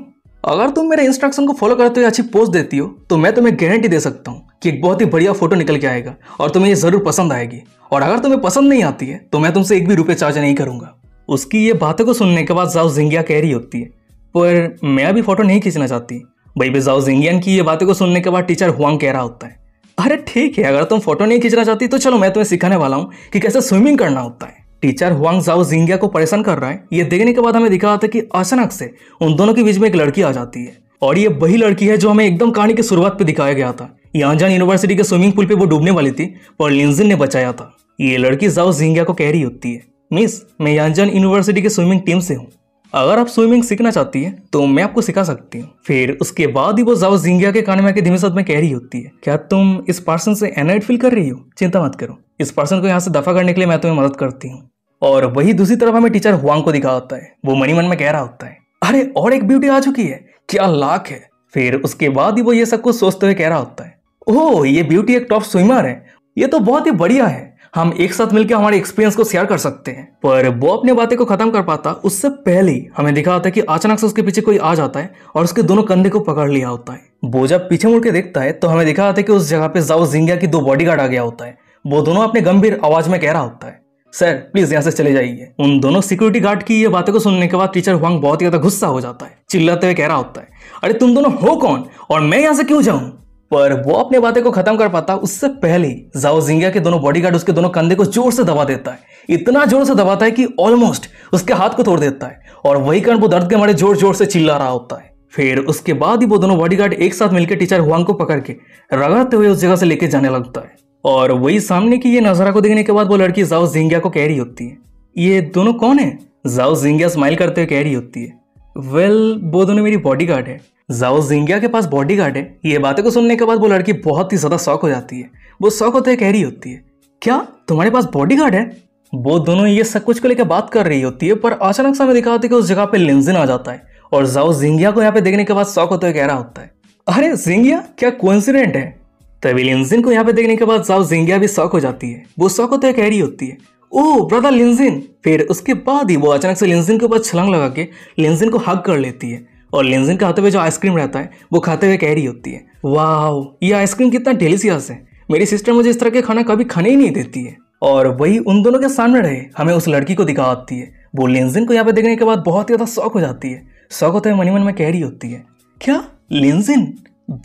Speaker 1: अगर तुम मेरे इंस्ट्रक्शन को फॉलो करते हुए अच्छी पोस्ट देती हो तो मैं तुम्हें गारंटी दे सकता हूँ कि एक बहुत ही बढ़िया फोटो निकल के आएगा और तुम्हें ये जरूर पसंद आएगी। और अगर तुम्हें पसंद नहीं आती है तो मैं तुमसे एक भी रुपये चार्ज नहीं करूंगा। उसकी ये बातों को सुनने के बाद जाओ जिंगिया कह रही होती है, पर मैं अभी फोटो नहीं खींचना चाहती। भाई पे जाओ जिंगियन की ये बातें को सुनने के बाद टीचर हुआंग कह रहा होता है, अरे ठीक है, अगर तुम फोटो नहीं खींचना चाहती तो चलो मैं तुम्हें सिखाने वाला हूँ कि कैसे स्विमिंग करना होता है। टीचर हुआंग जाओ जिंगिया को परेशान कर रहा है। ये देखने के बाद हमें दिखा था कि अचानक से उन दोनों के बीच में एक लड़की आ जाती है और ये वही लड़की है जो हमें एकदम कहानी की शुरुआत पे दिखाया गया था। यांजान यूनिवर्सिटी के स्विमिंग पूल पे वो डूबने वाली थी पर लिंजिन ने बचाया था। ये लड़की जाओ जिंगिया को कह रही होती है, मिस मैं यांजान यूनिवर्सिटी के स्विमिंग टीम से हूँ, अगर आप स्विमिंग सीखना चाहती है तो मैं आपको सिखा सकती हूँ। फिर उसके बाद ही वो जाओ जिंगिया के कान में आके धीमे शब्द में कह रही होती है, क्या तुम इस पर्सन से एनॉयड फील कर रही हो? चिंता मत करो, इस पर्सन को यहाँ से दफा करने के लिए मैं तुम्हें मदद करती हूँ। और वही दूसरी तरफ हमें टीचर हुआंग को दिखा होता है। वो मनी मन में कह रहा होता है, अरे और एक ब्यूटी आ चुकी है, क्या लाख है। फिर उसके बाद ही वो ये सब कुछ सोचते हुए कह रहा होता है, ओह ये ब्यूटी एक टॉप स्विमर है, ये तो बहुत ही बढ़िया है, हम एक साथ मिलकर हमारे एक्सपीरियंस को शेयर कर सकते हैं। पर वो अपने बातें को खत्म कर पाता उससे पहले ही हमें दिखा होता है कि अचानक से उसके पीछे कोई आ जाता है और उसके दोनों कंधे को पकड़ लिया होता है। वो जब पीछे मुड़ के देखता है तो हमें दिखा होता है कि उस जगह पे जाओ जिंगिया की दो बॉडीगार्ड आ गया होता है। वो दोनों अपने गंभीर आवाज में कह रहा होता है, सर प्लीज यहाँ से चले जाइए। उन दोनों सिक्योरिटी गार्ड की ये बातें को सुनने के बाद टीचर हुआंग बहुत ही ज्यादा गुस्सा हो जाता है। चिल्लाते हुए कह रहा होता है, अरे तुम दोनों हो कौन और मैं यहाँ से क्यों जाऊं? पर वो अपने बातें को खत्म कर पाता उससे पहले जाओ जिंगिया के दोनों बॉडीगार्ड उसके दोनों कंधे को जोर से दबा देता है। इतना जोर से दबाता है कि ऑलमोस्ट उसके हाथ को तोड़ देता है और वही कारण वो दर्द के मारे जोर जोर से चिल्ला रहा होता है। फिर उसके बाद ही वो दोनों बॉडीगार्ड एक साथ मिलकर टीचर हुआंग को पकड़ के रगड़ते हुए उस जगह से लेके जाने लगता है। और वही सामने की ये नजारा को देखने के बाद वो लड़की जाओ जिंगिया को कह रही होती है, ये दोनों कौन है? जाओ जिंगिया स्माइल करते हुए कह रही होती है, वेल वो दोनों मेरी बॉडीगार्ड है। जाओ जिंगिया के पास बॉडीगार्ड है। ये बातें को सुनने के बाद वो लड़की बहुत ही ज्यादा शॉक हो जाती है। वो शॉक होते हुए कह रही होती है, क्या तुम्हारे पास बॉडीगार्ड है? वो दोनों ये सब कुछ को लेकर बात कर रही होती है पर अचानक से हमें दिखा होता है कि उस जगह पे लिंजिन आ जाता है और जाओ जिंगिया को यहाँ पे देखने के बाद शॉक होते हुए कह रहा होता है, अरे जिंगिया क्या कोइंसिडेंट है। तभी लिंजिन को यहाँ पे देखने के बाद जाओ जिंगिया भी शॉक हो जाती है। वो शॉक होते हुए कह रही होती है, ओह ब्रदर लिंजिन। फिर उसके बाद ही वो अचानक से लिंजिन के ऊपर छलांग लगा के लिंजिन को हग कर लेती है और लिंजिन के हाथों में जो आइसक्रीम रहता है वो खाते हुए कह रही होती है, वाह ये आइसक्रीम कितना डिलीशियस है, मेरी सिस्टर मुझे इस तरह के खाना कभी खाने ही नहीं देती है। और वही उन दोनों के सामने रहे हमें उस लड़की को दिखा आती है। वो लिंजिन को यहाँ पे देखने के बाद बहुत ही ज्यादा शौक हो जाती है। शौक होते हुए मनी मन में कह रही होती है, क्या लिंजिन?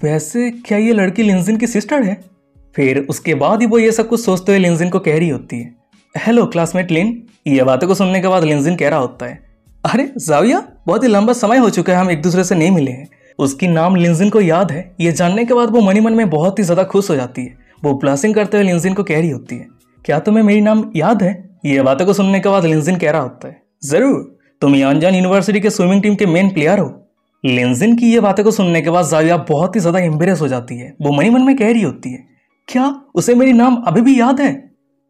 Speaker 1: वैसे क्या ये लड़की लिंजिन की सिस्टर है? फिर उसके बाद ही वो ये सब कुछ सोचते हुए लिंजिन को कह रही होती है, हेलो क्लासमेट लिन। ये बातों को सुनने के बाद लिंजिन कह रहा होता है, अरे जाविया बहुत ही लंबा समय हो चुका है हम एक दूसरे से नहीं मिले हैं। उसकी नाम लिंजिन को याद है। ये जानने के बाद वो मनी मन में बहुत ही ज्यादा खुश हो जाती है। वो ब्लशिंग करते हुए लिंजिन को कह रही होती है, क्या तुम्हें मेरी नाम याद है? ये बातों को सुनने के बाद लिंजिन कह रहा होता है, जरूर, तुम यांजान यूनिवर्सिटी के स्विमिंग टीम के मेन प्लेयर हो। लिंजिन की ये बातें को सुनने के बाद जाविया बहुत ही ज्यादा एम्बेरेस हो जाती है। वो मनी मन में कह रही होती है, क्या उसे मेरी नाम अभी भी याद है?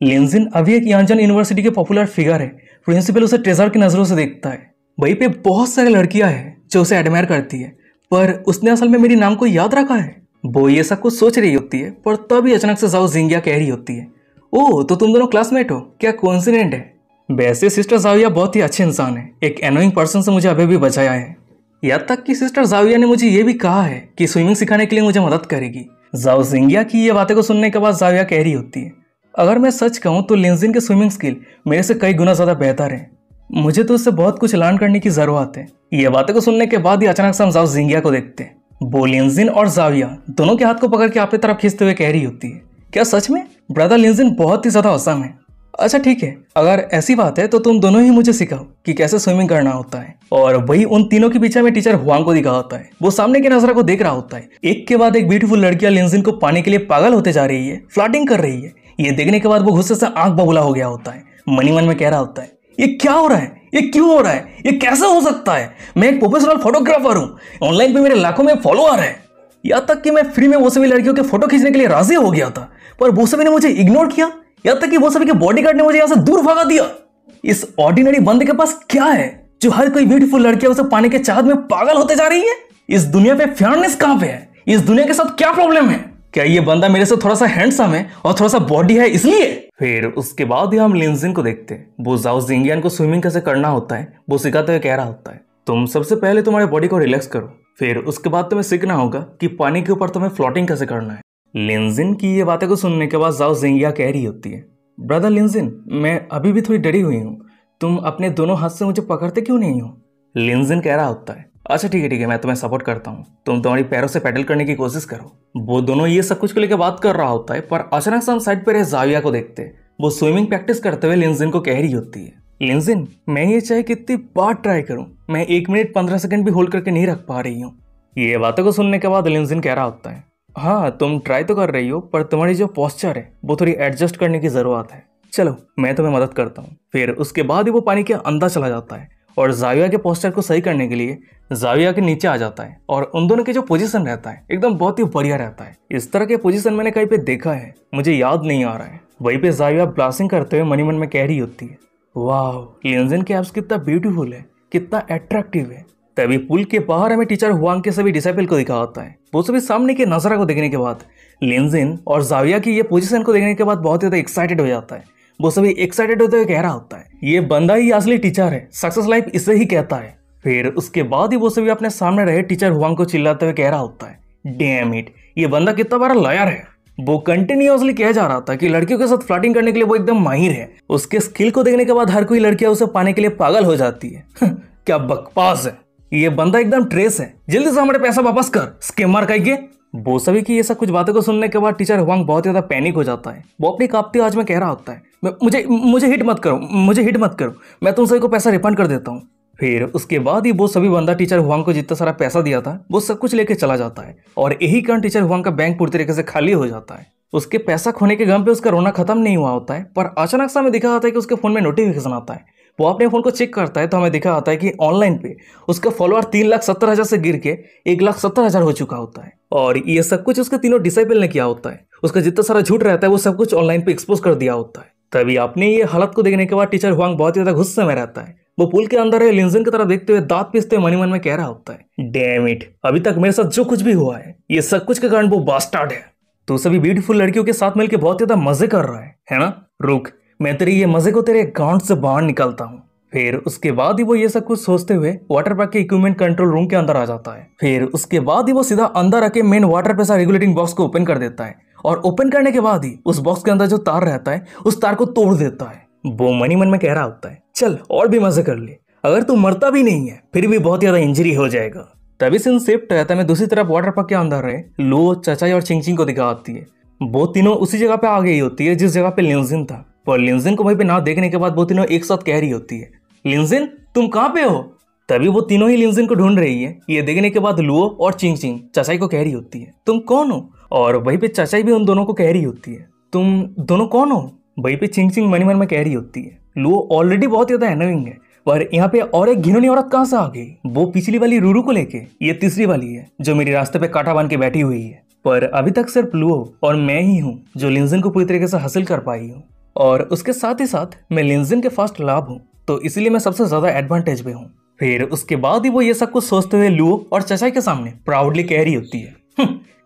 Speaker 1: लिंजिन अभी एक यांजान यूनिवर्सिटी के पॉपुलर फिगर है। प्रिंसिपल उसे ट्रेजर की नजरों से देखता है। वहीं पे बहुत सारी लड़कियां हैं जो उसे एडमायर करती है, पर उसने असल में मेरी नाम को याद रखा है। वो ये सब कुछ सोच रही होती है पर तभी अचानक से जाओ जिंगिया कह रही होती है, ओह तो तुम दोनों क्लासमेट हो, क्या कोइंसिडेंट है। वैसे सिस्टर जाविया बहुत ही अच्छे इंसान है, एक एनोइंग पर्सन से मुझे अभी भी बचाया है। यहाँ तक कि सिस्टर जाविया ने मुझे ये भी कहा है कि स्विमिंग सिखाने के लिए मुझे मदद करेगी। जाओ जिंगिया की ये बातें को सुनने के बाद जाविया कह रही होती है, अगर मैं सच कहूँ तो लिंजिन के स्विमिंग स्किल मेरे से कई गुना ज्यादा बेहतर है, मुझे तो उससे बहुत कुछ लर्न करने की जरूरत है। ये बातें को सुनने के बाद ही अचानक से हम जाओ जिंगिया को देखते हैं। वो लिंजिन और जाविया दोनों के हाथ को पकड़ के अपनी तरफ खींचते हुए कह रही होती है, क्या सच में ब्रदर लिंजिन बहुत ही ज्यादा औसम है। अच्छा ठीक है, अगर ऐसी बात है तो तुम दोनों ही मुझे सिखाओ कि कैसे स्विमिंग करना होता है। और वही उन तीनों के पीछे में टीचर हुआंग को दिखा होता है। वो सामने के नजारा को देख रहा होता है। एक के बाद एक ब्यूटीफुल लड़कियां लिंजिन को पाने के लिए पागल होते जा रही है, फ्लर्टिंग कर रही है। ये देखने के बाद वो गुस्से से आंख बबूला हो गया होता है। मनी मन में कह रहा होता है, ये क्या हो रहा है, ये क्यों हो रहा है? ये कैसे हो सकता है? मैं एक प्रोफेशनल फोटोग्राफर हूँ, ऑनलाइन पे मेरे लाखों में फॉलोअर है। यहाँ तक कि मैं फ्री में वो सभी लड़कियों के फोटो खींचने के लिए राजी हो गया था, पर वो सभी ने मुझे इग्नोर किया। यहाँ तक कि वो सभी के बॉडीगार्ड ने मुझे यहाँ से दूर भगा दिया। इस ऑर्डिनरी बंदे के पास क्या है जो हर कोई ब्यूटीफुल लड़कियां उसे पाने के चाहत में पागल होते जा रही है? इस दुनिया पे फेयरनेस कहां पे है? इस दुनिया के साथ क्या प्रॉब्लम है? क्या ये बंदा मेरे से थोड़ा सा हैंडसम है और थोड़ा सा बॉडी है इसलिए? फिर उसके बाद ही हम लिंजिन को देखते हैं। वो जाओ जिंगियान को स्विमिंग कैसे करना होता है वो सिखाते हुए कह रहा होता है, तुम सबसे पहले तुम्हारे बॉडी को रिलैक्स करो, फिर उसके बाद तुम्हें सीखना होगा कि पानी के ऊपर तुम्हें फ्लोटिंग कैसे करना है। लिंजिन की ये बातें को सुनने के बाद जाओ जिंगिया कह रही होती है, ब्रदर लिंजिन, मैं अभी भी थोड़ी डरी हुई हूँ, तुम अपने दोनों हाथ से मुझे पकड़ते क्यों नहीं हो? लिंजिन कह रहा होता है, अच्छा ठीक है मैं तुम्हें सपोर्ट करता हूँ, तुम तुम्हारी पैरों से पैडल करने की कोशिश करो। वो दोनों ये सब कुछ को लेकर बात कर रहा होता है, पर अचानक से हम साइड पर जाविया को देखते हैं। वो स्विमिंग प्रैक्टिस करते हुए लिंजिन को कह रही होती है, लिंजिन, मैं ये चाहे कितनी बार ट्राई करूं, मैं 1 मिनट 15 सेकंड भी होल्ड करके नहीं रख पा रही हूँ। ये बातों को सुनने के बाद लिंजिन कह रहा होता है, हाँ तुम ट्राई तो कर रही हो, पर तुम्हारी जो पोस्चर है वो थोड़ी एडजस्ट करने की जरूरत है, चलो मैं तुम्हें मदद करता हूँ। फिर उसके बाद ही वो पानी के अंदर चला जाता है और जाविया के पोस्चर को सही करने के लिए जाविया के नीचे आ जाता है, और उन दोनों के जो पोजीशन रहता है एकदम बहुत ही बढ़िया रहता है। इस तरह के पोजीशन मैंने कहीं पे देखा है, मुझे याद नहीं आ रहा है। वहीं पे जाविया ब्लास्टिंग करते हुए मनी मन में कह रही होती है, वाह लिंजिन के एब्स कितना ब्यूटीफुल है, कितना अट्रैक्टिव है। तभी पुल के बाहर हमें टीचर हुआंग के सभी डिसाइपल को दिखा होता है। वो सभी सामने के नजारा को देखने के बाद लिंजिन और जाविया की ये पोजीशन को देखने के बाद बहुत ज्यादा एक्साइटेड हो जाता है। वो सभी एक्साइटेड होते हुए कह रहा होता है, ये बंदा ही असली टीचर है, सक्सेस लाइफ इसे ही कहता है। फिर उसके बाद ही वो सभी अपने सामने रहे टीचर हुआंग को चिल्लाते हुए कह रहा होता है, डैम इट, ये बंदा कितना बड़ा लायर है। वो कंटिन्यूअसली कह जा रहा था कि लड़कियों के साथ फ्लर्टिंग करने के लिए वो एकदम माहिर है। उसके स्किल को देखने के बाद हर कोई लड़कियां उसे पाने के लिए पागल हो जाती है। क्या बकवास है, ये बंदा एकदम ट्रेस है, जल्दी से हमारे पैसा वापस कर, स्कैमर कहिए। वो सभी की ये सब कुछ बातों को सुनने के बाद टीचर हुआंग बहुत ज्यादा पैनिक हो जाता है। वो अपनी कांपती आवाज में कह रहा होता है, मुझे हिट मत करो, मैं तुम सभी को पैसा रिफंड कर देता हूँ। फिर उसके बाद ही वो सभी बंदा टीचर हुआंग को जितना सारा पैसा दिया था वो सब कुछ लेके चला जाता है, और यही कारण टीचर हुआंग का बैंक पूरी तरीके से खाली हो जाता है। उसके पैसा खोने के गम पे उसका रोना खत्म नहीं हुआ होता है, पर अचानक से हमें दिखा जाता है कि उसके फोन में नोटिफिकेशन आता है। वो अपने फोन को चेक करता है तो हमें दिखा आता है कि ऑनलाइन पे उसका फॉलोअर 3,70,000 से गिर के 1,70,000 हो चुका होता है, और ये सब कुछ उसके तीनों डिसाइपल ने किया होता है। उसका जितना सारा झूठ रहता है वो सब कुछ ऑनलाइन पे एक्सपोज कर दिया होता है। तभी अपने ये हालत को देखने के बाद टीचर हुआंग बहुत ज्यादा गुस्से में रहता है। वो पुल के अंदर है लिंजिन की तरफ देखते हुए दांत पीसते हुए मन में कह रहा होता है, डैम इट, अभी तक मेरे साथ जो कुछ भी हुआ है ये सब कुछ के कारण वो बास्टार्ड है। तो सभी ब्यूटीफुल लड़कियों के साथ मिलकर बहुत ज्यादा मजे कर रहा है ना? रुक, मैं तेरे ये मजे को तेरे गांड से बाहर निकालता हूँ। फिर उसके बाद ही वो ये सब कुछ सोचते हुए वाटर पार्क के इक्विपमेंट कंट्रोल रूम के अंदर आ जाता है। फिर उसके बाद ही वो सीधा अंदर आके main water pressure regulating box को ओपन कर देता है, और ओपन करने के बाद ही उस बॉक्स के अंदर जो तार रहता है उस तार को तोड़ देता है। वो मनी मन में कह रहा होता है, चल और भी मजे कर ले, अगर तू मरता भी नहीं है फिर भी बहुत ज्यादा इंजरी हो जाएगा। तभी सीन शिफ्ट रहता है, मैं दूसरी तरफ वाटर पार्क के अंदर रहे लो, चाचाई और चिंग को दिखा आती है। वो तीनों उसी जगह पे आ गई होती है जिस जगह पे लिंजिन था, पर लिंजिन को वहीं पे ना देखने के बाद वो तीनों एक साथ कह रही होती है, लिंजिन तुम कहाँ पे हो? तभी वो तीनों ही लिंजिन को ढूंढ रही है। ये देखने के बाद लुओ और चिंग चाचाई को कह रही होती है, तुम कौन हो? और वहीं पे चाचाई भी उन दोनों को कह रही होती है, तुम दोनों कौन हो? वहीं पे चिंग मनी मन में कह रही होती है, लुओ ऑलरेडी बहुत ज्यादा एनोइंग है, पर यहाँ पे और एक घिनौनी औरत कहाँ से आ गई? वो पिछली वाली रूरू को लेके, ये तीसरी वाली है जो मेरे रास्ते पे कांटा बन के बैठी हुई है। पर अभी तक सिर्फ लुओ और मैं ही हूँ जो लिंजिन को पूरी तरीके से हासिल कर पाई हूँ, और उसके साथ ही साथ मैं लिंजिन के फर्स्ट लाभ हूँ, तो इसीलिए मैं सबसे ज्यादा एडवांटेज में हूँ। फिर उसके बाद ही वो ये सब कुछ सोचते हुए लुओ और चाचाई के सामने प्राउडली कह रही होती है,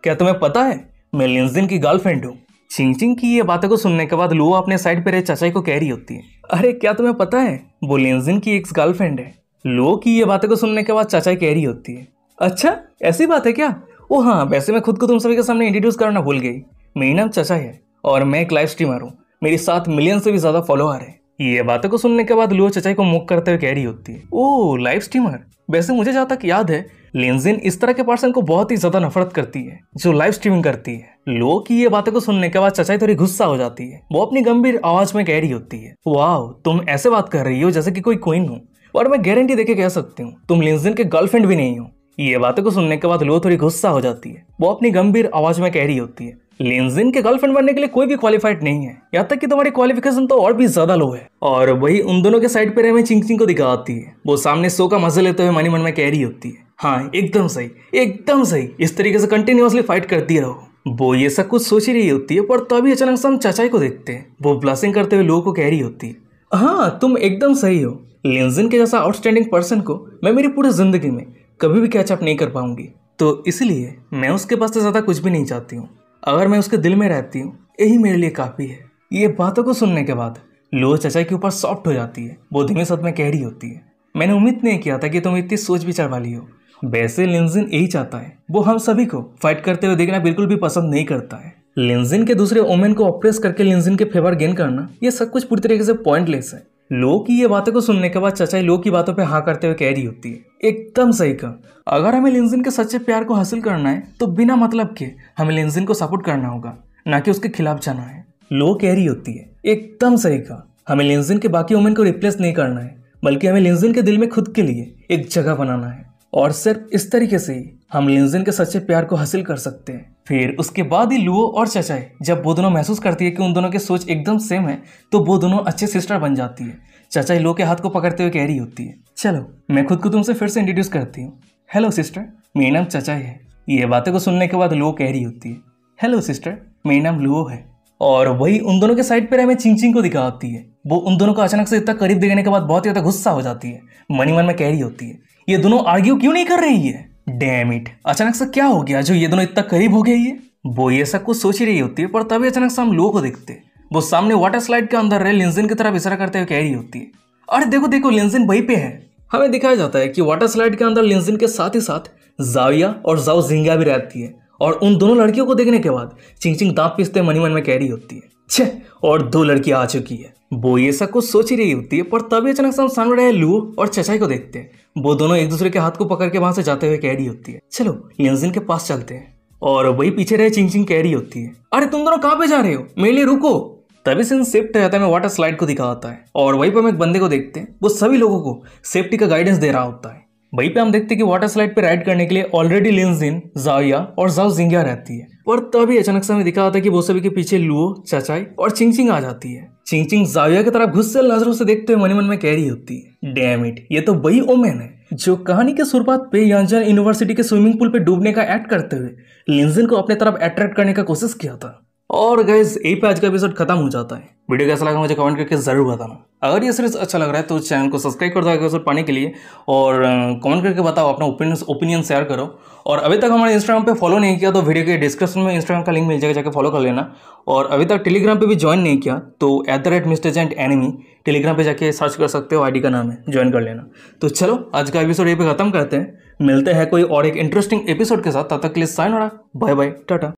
Speaker 1: क्या तुम्हें पता है मैं लिंजिन की गर्लफ्रेंड हूँ? चिंग की ये बातों को सुनने के बाद लुओ अपने साइड पे रहे चाचाई को कह रही होती है, अरे क्या तुम्हें पता है वो लिंजिन की एक्स गर्लफ्रेंड है? लुओ की ये बातों को सुनने के बाद चाचाई कह रही होती है, अच्छा ऐसी बात है क्या? ओ हाँ, वैसे मैं खुद को तुम सभी के सामने इंट्रोड्यूस करना भूल गई, मेरी नाम चाचाई है और मैं एक लाइव स्ट्रीमर हूँ, मेरी 7 मिलियन से भी ज्यादा फॉलोअर है। ये बातों को सुनने के बाद लुओ चाचाई को मुख करते हुए कह रही होती है, ओ लाइव स्ट्रीमर, वैसे मुझे जहाँ तक याद है लिंजिन इस तरह के पर्सन को बहुत ही ज्यादा नफरत करती है जो लाइव स्ट्रीमिंग करती है। लुओ की ये बातों को सुनने के बाद चाचाई थोड़ी गुस्सा हो जाती है। वो अपनी गंभीर आवाज में कह रही होती है, वाह तुम ऐसे बात कर रही हो जैसे कि कोई क्वीन हो, और मैं गारंटी देके कह सकती हूँ तुम लिंजिन के गर्लफ्रेंड भी नहीं हो। ये बातों को सुनने के बाद लुओ थोड़ी गुस्सा हो जाती है। वो अपनी गंभीर आवाज में कह रही होती है, लिनजिन के गर्लफ्रेंड बनने के लिए कोई भी क्वालिफाइड नहीं है, यहाँ तक कि तुम्हारी क्वालिफिकेशन तो और भी ज्यादा लो है। और वही उन दोनों के साइड पे हमें चिंग चिंग को दिखाती है, वो सामने शो का मजा लेते हुए मन ही मन में कह रही होती है, हाँ एकदम सही एकदम सही, इस तरीके से कंटिन्यूअसली फाइट करती रहो। वो ये सब कुछ सोच ही रही होती है, पर तभी अचानक से हम चाचाई को देखते हैं, वो ब्लशिंग करते हुए लोगों को कह रही होती है, हाँ तुम एकदम सही हो, लिनजिन के जैसा आउटस्टैंडिंग पर्सन को मैं मेरी पूरी जिंदगी में कभी भी कैचअप नहीं कर पाऊंगी, तो इसलिए मैं उसके पास से ज्यादा कुछ भी नहीं चाहती हूँ। अगर मैं उसके दिल में रहती हूँ यही मेरे लिए काफी है। ये बातों को सुनने के बाद लो चाचा के ऊपर सॉफ्ट हो जाती है, वो धीमे शब्द में कह रही होती है, मैंने उम्मीद नहीं किया था कि तुम इतनी सोच विचार वाली हो। वैसे लिनजिन यही चाहता है, वो हम सभी को फाइट करते हुए देखना बिल्कुल भी पसंद नहीं करता है। लिनजिन के दूसरे ओमेन को ऑप्रेस करके लिनजिन के फेवर गेन करना, ये सब कुछ पूरी तरीके से पॉइंटलेस है। लो की ये बातों को सुनने के बाद चाचा लो की बातों पे हाँ करते हुए कह रही होती है, एकदम सही कहा, अगर हमें लिनजिन के सच्चे प्यार को हासिल करना है तो बिना मतलब के हमें लिनजिन को सपोर्ट करना होगा, ना कि उसके खिलाफ जाना है। लो कह रही होती है, एकदम सही कहा, हमें लिनजिन के बाकी वुमेन को रिप्लेस नहीं करना है, बल्कि हमें लिनजिन के दिल में खुद के लिए एक जगह बनाना है, और सिर्फ इस तरीके से ही हम लिनजिन के सच्चे प्यार को हासिल कर सकते हैं। फिर उसके बाद ही लुओ और चाचाई जब वो दोनों महसूस करती है कि उन दोनों की सोच एकदम सेम है, तो वो दोनों अच्छे सिस्टर बन जाती है। चाचाई लो के हाथ को पकड़ते हुए कह रही होती है, चलो मैं खुद को तुमसे फिर से इंट्रोड्यूस करती हूँ, हेलो सिस्टर मेरा नाम चाचाई है। ये बातें को सुनने के बाद लुओ कह रही होती है, हेलो सिस्टर मेरा नाम लुओ है। और वही उन दोनों के साइड पर हमें चिंग चिंग को दिखाती है, वो उन दोनों को अचानक से इतना करीब देखने के बाद बहुत ही ज्यादा गुस्सा हो जाती है, मन ही मन में कह रही होती है, ये दोनों आर्ग्यू क्यों नहीं कर रही है, डैम इट, अचानक से क्या हो गया जो ये दोनों इतना करीब हो गई है। वो ये सब कुछ सोच ही रही होती है, पर तभी अचानक से हम लोगों को देखते हैं, वो सामने वाटर स्लाइड के अंदर रहे लिनजिन की तरफ इशारा करते हुए कह रही होती है, अरे देखो देखो लिनजिन वहीं पे है। हमें दिखाया जाता है कि वाटर स्लाइड के अंदर लिनजिन के साथ ही साथ जाविया और जाओ जिंगा भी रहती है, और उन दोनों लड़कियों को देखने के बाद चिंग चिंग दांत पीसते मन ही मन में कह रही होती है, छे और दो लड़कियां आ चुकी है। वो ये सब कुछ सोच ही रही होती है, पर तभी अचानक से हम सामने रहे लुओ और चाचाई को देखते हैं, वो दोनों एक दूसरे के हाथ को पकड़ के वहां से जाते हुए कह रही होती है, चलो लिनजिन के पास चलते हैं। और वही पीछे रहे चिंग चिंग कह रही होती है, अरे तुम दोनों कहाँ पे जा रहे हो, मेरे लिए रुको। तभी सीन शिफ्ट हो जाता है, मैं वाटर स्लाइड को दिखाता है, और वहीं पर हम एक बंदे को देखते हैं, वो सभी लोगों को सेफ्टी का गाइडेंस दे रहा होता है। वहीं पे हम देखते हैं कि वाटर स्लाइड पे राइड करने के लिए ऑलरेडी लिनजिन, जाविया और जाओ जिंगा रहती है, और तभी अचानक से हमें दिखा होता है कि वो सभी के पीछे लुओ, चाचाई और चिंग चिंग आ जाती है। चिंग चिंग जाविया की तरफ गुस्से नजरों से देखते हुए मन ही मन में कह रही होती है, डैम इट, ये तो वही ओमेन है जो कहानी के शुरुआत पे यांजन यूनिवर्सिटी के स्विमिंग पूल पे डूबने का एक्ट करते हुए लिनजिन को अपने तरफ अट्रैक्ट करने का कोशिश किया था। और गाइस यही पे आज का एपिसोड खत्म हो जाता है। वीडियो कैसा लगा मुझे कमेंट करके जरूर बताना। अगर ये सीरीज अच्छा लग रहा है तो चैनल को सब्सक्राइब कर दो एपिसोड पाने के लिए, और कमेंट करके बताओ, अपना ओपिनियन शेयर करो। और अभी तक हमारे इंस्टाग्राम पे फॉलो नहीं किया तो वीडियो के डिस्क्रिप्शन में इंस्टाग्राम का लिंक मिल जाएगा, जाकर फॉलो कर लेना। और अभी तक टेलीग्राम पे भी ज्वाइन नहीं किया तो @MrJaintEnemy टेलीग्राम पे जाके सर्च कर सकते हो, आईडी का नाम है, ज्वाइन कर लेना। तो चलो आज का एपिसोड यहीं पे खत्म करते हैं, मिलते हैं कोई और एक इंटरेस्टिंग एपिसोड के साथ, तब तक के लिए साइनोरा, बाय बाय, टाटा।